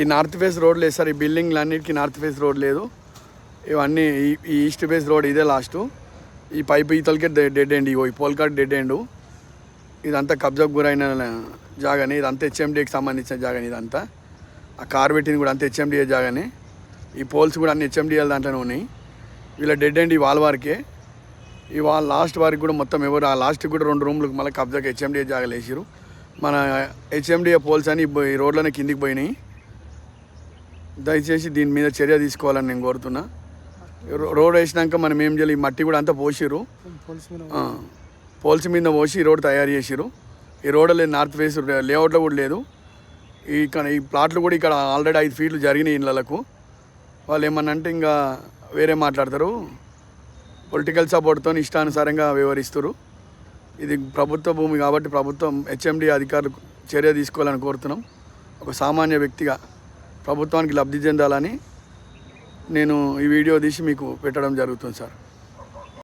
ఈ north face road లేదు sir, ఈ బిల్డింగ్లు అన్నిటికీ నార్త్ ఫేస్ రోడ్ లేదు. ఇవన్నీ ఈ ఈస్ట్ ఫేస్ రోడ్ ఇదే లాస్టు. ఈ పైపు ఈతలకే డెడ్ ఎండ్, ఈ పోల్కాట్ డెడ్ ఎండు. ఇదంతా కబ్జాకు గురైన జాగానే, ఇదంతా హెచ్ఎండిఏకి సంబంధించిన జాగానే. ఇదంతా ఆ కార్ పెట్టింది కూడా అంతా హెచ్ఎండిఏ జాగానే. ఈ పోల్స్ కూడా అన్ని హెచ్ఎండిఏల దాంట్లోనే ఉన్నాయి. వీళ్ళ డెడ్ ఎండ్ ఈ వాల్ వారికే. ఈ వాల్ లాస్ట్ వారికి కూడా మొత్తం ఎవరు ఆ లాస్ట్కి కూడా 2 రూమ్లకు మళ్ళీ కబ్జాకి హెచ్ఎండిఏ జాగాలు వేసారు. మన హెచ్ఎండిఏ పోల్స్ అని ఈ రోడ్లోనే కిందికి పోయినాయి. దయచేసి దీని మీద చర్య తీసుకోవాలని నేను కోరుతున్నా. రోడ్ వేసినాక మనం ఏం చేయాలి, ఈ మట్టి కూడా అంతా పోసిరు, పోల్స్ మీద పోసి ఈ రోడ్ తయారు చేసిరు. ఈ రోడ్ లేదు, నార్త్ ఫేస్ లేఅవుట్లో కూడా లేదు. ఇక్కడ ఈ ప్లాట్లు కూడా ఇక్కడ ఆల్రెడీ 5 ఫీట్లు జరిగినాయి ఇళ్ళకు. వాళ్ళు ఏమన్నా అంటే ఇంకా వేరే మాట్లాడతారు, పొలిటికల్ సపోర్ట్తో ఇష్టానుసారంగా వ్యవహరిస్తారు. ఇది ప్రభుత్వ భూమి కాబట్టి ప్రభుత్వం హెచ్ఎండి అధికారులు చర్య తీసుకోవాలని కోరుతున్నాం. ఒక సామాన్య వ్యక్తిగా ప్రభుత్వానికి లబ్ధి చెందాలని నేను ఈ వీడియో తీసి మీకు పెట్టడం జరుగుతుంది సార్.